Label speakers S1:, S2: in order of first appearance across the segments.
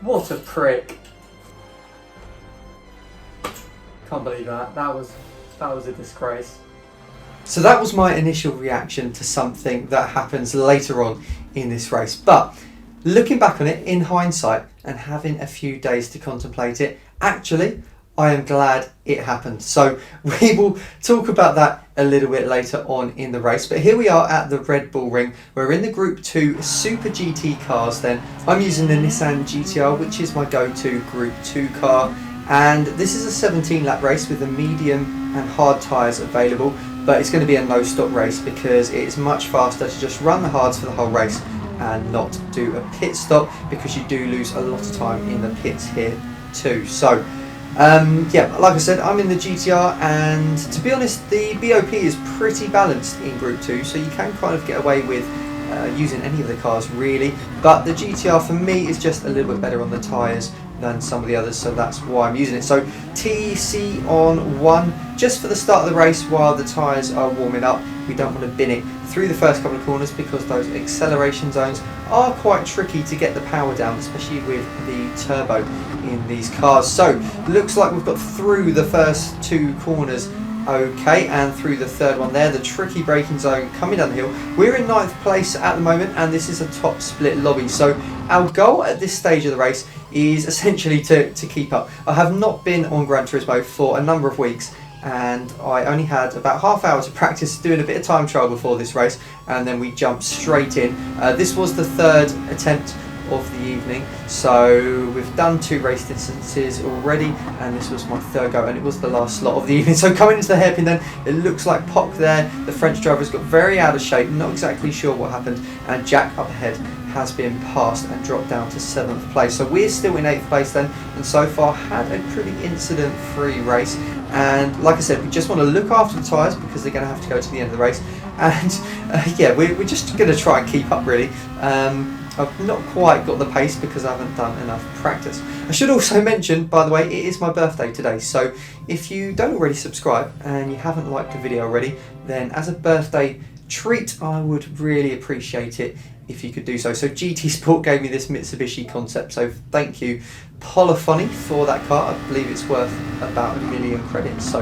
S1: What a prick. Can't believe that. That was a disgrace. So that was my initial reaction to something that happens later on in this race. But looking back on it in hindsight and having a few days to contemplate it, actually, I am glad it happened. So we will talk about that a little bit later on in the race. But here we are at the Red Bull Ring. We're in the Group 2 Super GT cars then. I'm using the Nissan GTR, which is my go-to Group 2 car. And this is a 17 lap race with the medium and hard tyres available. But it's going to be a no-stop race because it's much faster to just run the hards for the whole race and not do a pit stop, because you do lose a lot of time in the pits here too. So yeah, like I said, I'm in the GTR, and to be honest, the BOP is pretty balanced in Group 2, so you can kind of get away with using any of the cars really, but the GTR for me is just a little bit better on the tyres than some of the others, so that's why I'm using it. So TC on 1, just for the start of the race while the tyres are warming up. We don't want to bin it through the first couple of corners because those acceleration zones are quite tricky to get the power down, especially with the turbo in these cars. So looks like we've got through the first 2 corners okay, and through the third one there, the tricky braking zone coming down the hill. We're in 9th place at the moment, and this is a top split lobby. So our goal at this stage of the race is essentially to keep up. I have not been on Gran Turismo for a number of weeks, and I only had about half hour to practice doing a bit of time trial before this race, and then we jumped straight in. This was the 3rd attempt of the evening, so we've done 2 race distances already, and this was my 3rd go, and it was the last slot of the evening. So coming into the hairpin then, it looks like Poc there, the French driver's got very out of shape, not exactly sure what happened, and Jack up ahead has been passed and dropped down to 7th place. So we're still in 8th place then, and so far had a pretty incident free race. And like I said, we just want to look after the tyres because they're going to have to go to the end of the race, and yeah, we're just going to try and keep up really. I've not quite got the pace because I haven't done enough practice. I should also mention, by the way, it is my birthday today, so if you don't already subscribe and you haven't liked the video already, then as a birthday treat I would really appreciate it if you could do so. So GT Sport gave me this Mitsubishi Concept, so thank you Polyphony for that car. I believe it's worth about 1 million credits, so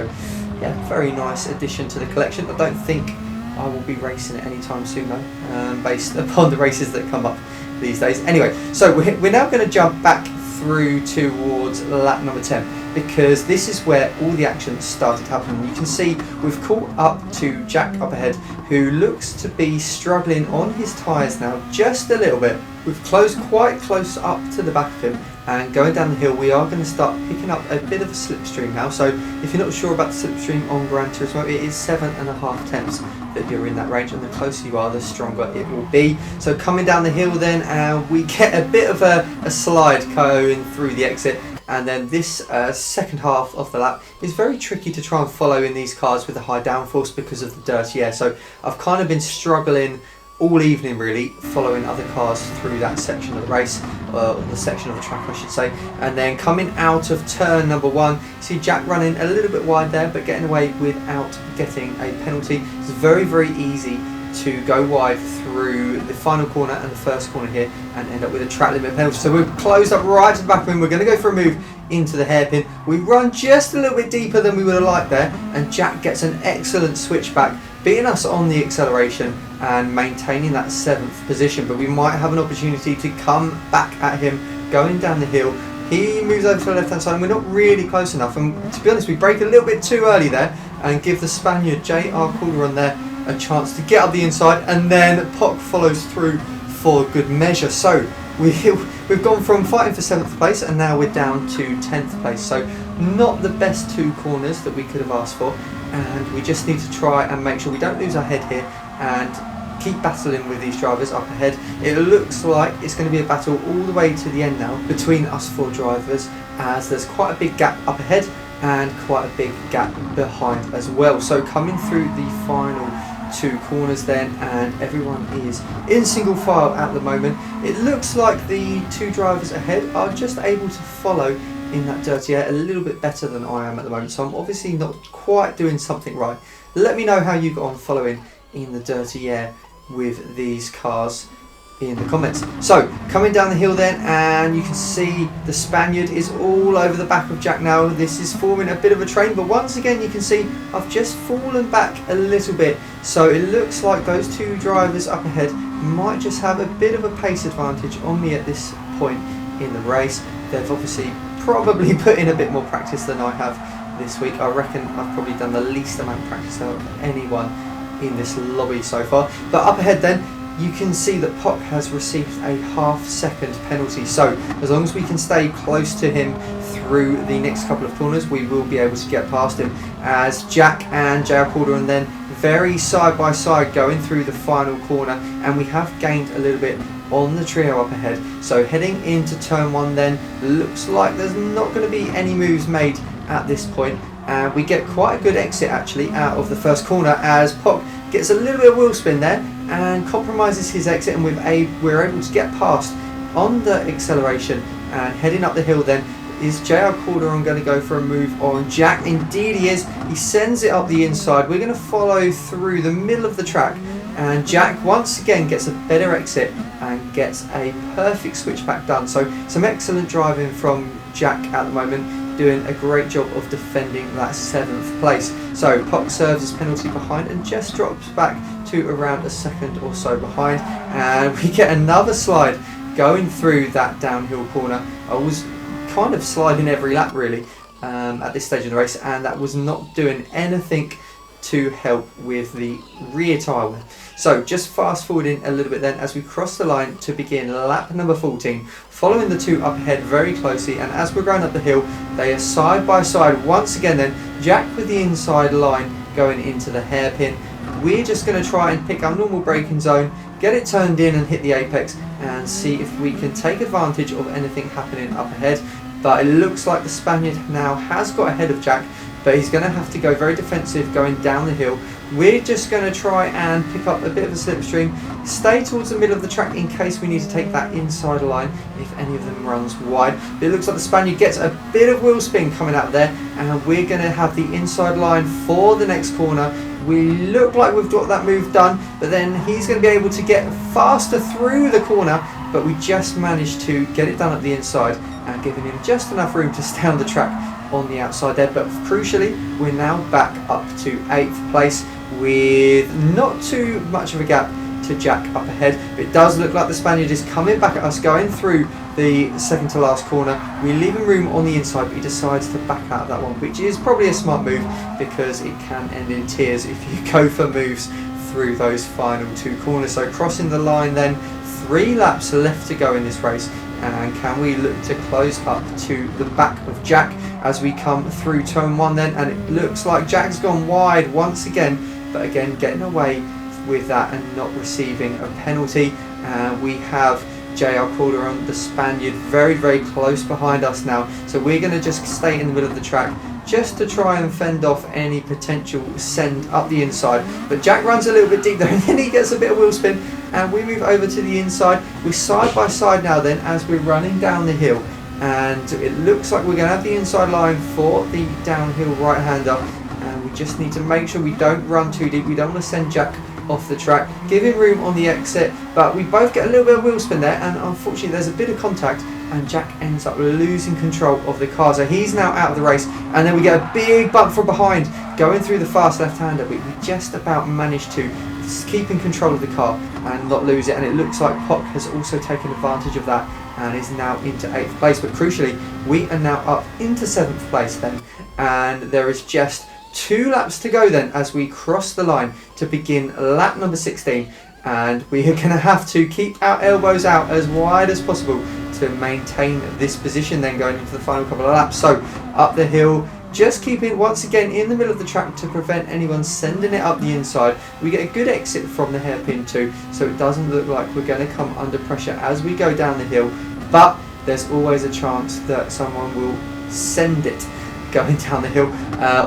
S1: yeah, very nice addition to the collection. I don't think I will be racing it anytime soon though, based upon the races that come up these days. Anyway, so we're now going to jump back through towards lap number 10, because this is where all the action started happening. You can see we've caught up to Jack up ahead, who looks to be struggling on his tyres now just a little bit. We've closed quite close up to the back of him, and going down the hill we are going to start picking up a bit of a slipstream now. So if you're not sure about the slipstream on Gran Turismo, it is 7.5 tenths that you're in that range, and the closer you are the stronger it will be. So coming down the hill then, we get a bit of a slide going through the exit, and then this second half of the lap is very tricky to try and follow in these cars with a high downforce because of the dirty air. So I've kind of been struggling all evening really following other cars through that section of the race, or the section of the track I should say. And then coming out of turn number 1, you see Jack running a little bit wide there but getting away without getting a penalty. It's very easy to go wide through the final corner and the first corner here and end up with a track limit penalty. So we've closed up right to the back of him. We're going to go for a move into the hairpin. We run just a little bit deeper than we would have liked there, and Jack gets an excellent switchback, beating us on the acceleration and maintaining that 7th position. But we might have an opportunity to come back at him going down the hill. He moves over to the left hand side and we're not really close enough, and to be honest we break a little bit too early there and give the Spaniard J.R. Calderon there a chance to get up the inside, and then Poc follows through for good measure. So we've gone from fighting for 7th place and now we're down to 10th place. So not the best 2 corners that we could have asked for, and we just need to try and make sure we don't lose our head here and keep battling with these drivers up ahead. It looks like it's going to be a battle all the way to the end now between us 4 drivers, as there's quite a big gap up ahead and quite a big gap behind as well. So coming through the final 2 corners then, and everyone is in single file at the moment. It looks like the 2 drivers ahead are just able to follow in that dirty air a little bit better than I am at the moment, so I'm obviously not quite doing something right. Let me know how you got on following in the dirty air with these cars. in the comments. So coming down the hill then, and you can see the Spaniard is all over the back of Jack now. This is forming a bit of a train, but once again you can see I've just fallen back a little bit, so it looks like those two drivers up ahead might just have a bit of a pace advantage on me at this point in the race. They've obviously probably put in a bit more practice than I have this week. I reckon I've probably done the least amount of practice out of anyone in this lobby so far. But up ahead then, you can see that Pock has received a half-second penalty, so as long as we can stay close to him through the next couple of corners, we will be able to get past him, as Jack and JR Calderon then very side by side going through the final corner, and we have gained a little bit on the trio up ahead. So heading into turn 1 then, looks like there's not going to be any moves made at this point, and we get quite a good exit actually out of the first corner, as Pock gets a little bit of wheel spin there and compromises his exit, and we're able to get past on the acceleration. And heading up the hill then, is JR Calderon going to go for a move on Jack? Indeed he is. He sends it up the inside. We're going to follow through the middle of the track, and Jack once again gets a better exit and gets a perfect switchback done. So some excellent driving from Jack at the moment, doing a great job of defending that 7th place. So Pock serves his penalty behind and just drops back to around a second or so behind, and we get another slide going through that downhill corner. I was kind of sliding every lap really at this stage of the race, and that was not doing anything to help with the rear tyre wear. So just fast forwarding a little bit then, as we cross the line to begin lap number 14, following the two up ahead very closely, and as we're going up the hill they are side by side once again then. Jack with the inside line going into the hairpin. We're just going to try and pick our normal braking zone, get it turned in and hit the apex, and see if we can take advantage of anything happening up ahead. But it looks like the Spaniard now has got ahead of Jack, but he's going to have to go very defensive going down the hill. We're just going to try and pick up a bit of a slipstream, stay towards the middle of the track in case we need to take that inside line if any of them runs wide. But it looks like the Spaniard gets a bit of wheel spin coming out there, and we're going to have the inside line for the next corner. We look like we've got that move done, but then he's going to be able to get faster through the corner, but we just managed to get it done at the inside and giving him just enough room to stay on the track on the outside there. But crucially, we're now back up to 8th place with not too much of a gap to Jack up ahead. It does look like the Spaniard is coming back at us going through the second to last corner. We leave him room on the inside, but he decides to back out of that one, which is probably a smart move because it can end in tears if you go for moves through those final two corners. So crossing the line then, 3 laps left to go in this race, and can we look to close up to the back of Jack as we come through turn 1 then? And it looks like Jack's gone wide once again, but again getting away with that and not receiving a penalty. We have JR Calderon, the Spaniard, very very close behind us now, so we're going to just stay in the middle of the track just to try and fend off any potential send up the inside. But Jack runs a little bit deep there, and then he gets a bit of wheel spin, and we move over to the inside. We're side by side now then as we're running down the hill, and it looks like we're going to have the inside line for the downhill right hander, and we just need to make sure we don't run too deep. We don't want to send Jack off the track, give him room on the exit, but we both get a little bit of wheel spin there, and unfortunately there's a bit of contact and Jack ends up losing control of the car, so he's now out of the race. And then we get a big bump from behind going through the fast left-hander. We just about managed to keep in control of the car and not lose it, and it looks like Pock has also taken advantage of that and is now into 8th place. But crucially, we are now up into 7th place then, and there is just 2 laps to go then as we cross the line to begin lap number 16, and we are going to have to keep our elbows out as wide as possible to maintain this position then going into the final couple of laps. So up the hill, just keeping once again in the middle of the track to prevent anyone sending it up the inside. We get a good exit from the hairpin too, so it doesn't look like we're going to come under pressure as we go down the hill, but there's always a chance that someone will send it going down the hill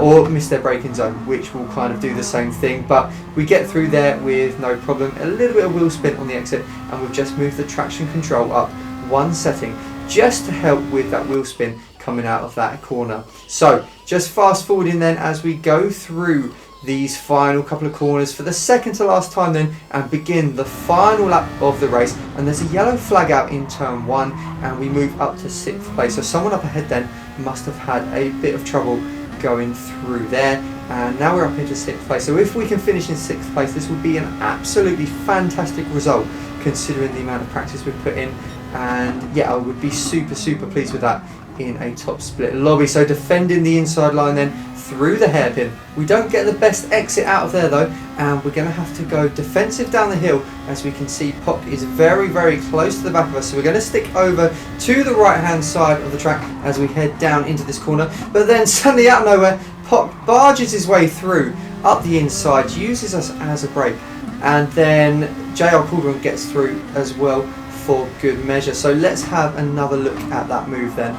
S1: or miss their braking zone, which will kind of do the same thing. But we get through there with no problem. A little bit of wheel spin on the exit, and we've just moved the traction control up 1 setting just to help with that wheel spin coming out of that corner. So just fast forwarding then as we go through these final couple of corners for the second to last time then, and begin the final lap of the race. And there's a yellow flag out in turn 1, and we move up to 6th place. So someone up ahead then must have had a bit of trouble going through there, and now we're up into 6th place. So if we can finish in 6th place, this would be an absolutely fantastic result considering the amount of practice we've put in, and yeah, I would be super pleased with that in a top split lobby. So defending the inside line then through the hairpin. We don't get the best exit out of there though, and we're going to have to go defensive down the hill. As we can see, Pock is very close to the back of us, so we're going to stick over to the right hand side of the track as we head down into this corner. But then suddenly out of nowhere, Pock barges his way through up the inside, uses us as a brake, and then JR Calderon gets through as well for good measure. So let's have another look at that move then.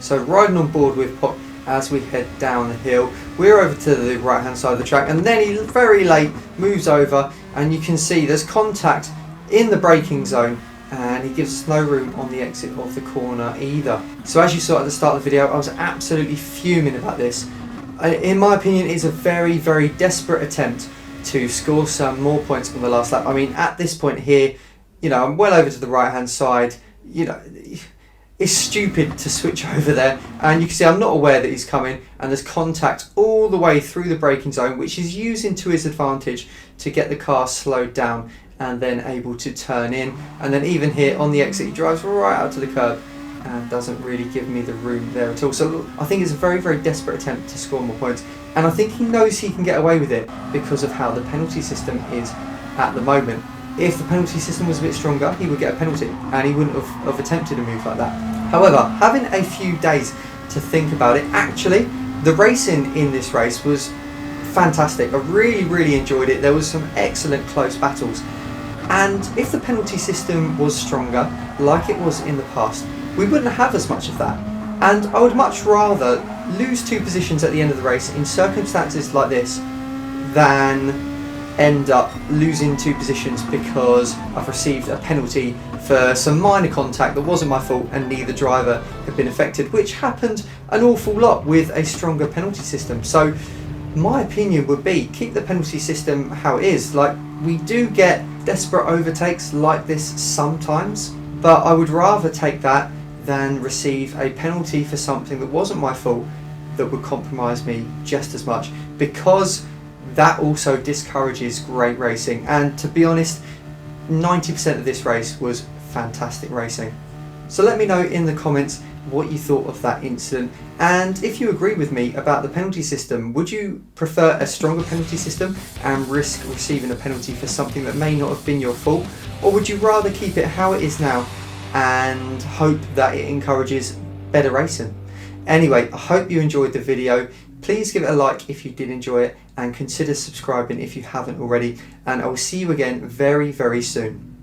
S1: So riding on board with Pock as we head down the hill, we're over to the right hand side of the track, and then he very late moves over, and you can see there's contact in the braking zone, and he gives us no room on the exit of the corner either. So as you saw at the start of the video, I was absolutely fuming about this. In my opinion, it's a very desperate attempt to score some more points on the last lap. I mean, at this point here, you know, I'm well over to the right hand side, you know, it's stupid to switch over there, and you can see I'm not aware that he's coming, and there's contact all the way through the braking zone, which he's using to his advantage to get the car slowed down and then able to turn in. And then even here on the exit, he drives right out to the curb and doesn't really give me the room there at all. So I think it's a very desperate attempt to score more points, and I think he knows he can get away with it because of how the penalty system is at the moment. If the penalty system was a bit stronger, he would get a penalty, and he wouldn't have attempted a move like that. However, having a few days to think about it, actually, the racing in this race was fantastic. I really enjoyed it. There was some excellent close battles. And if the penalty system was stronger, like it was in the past, we wouldn't have as much of that. And I would much rather lose 2 positions at the end of the race in circumstances like this than end up losing 2 positions because I've received a penalty for some minor contact that wasn't my fault and neither driver had been affected, which happened an awful lot with a stronger penalty system. So my opinion would be keep the penalty system how it is. Like, we do get desperate overtakes like this sometimes, but I would rather take that than receive a penalty for something that wasn't my fault that would compromise me just as much, because that also discourages great racing. And to be honest, 90% of this race was fantastic racing. So let me know in the comments what you thought of that incident, and if you agree with me about the penalty system. Would you prefer a stronger penalty system and risk receiving a penalty for something that may not have been your fault, or would you rather keep it how it is now and hope that it encourages better racing? Anyway, I hope you enjoyed the video. Please give it a like if you did enjoy it, and consider subscribing if you haven't already, and I will see you again very soon.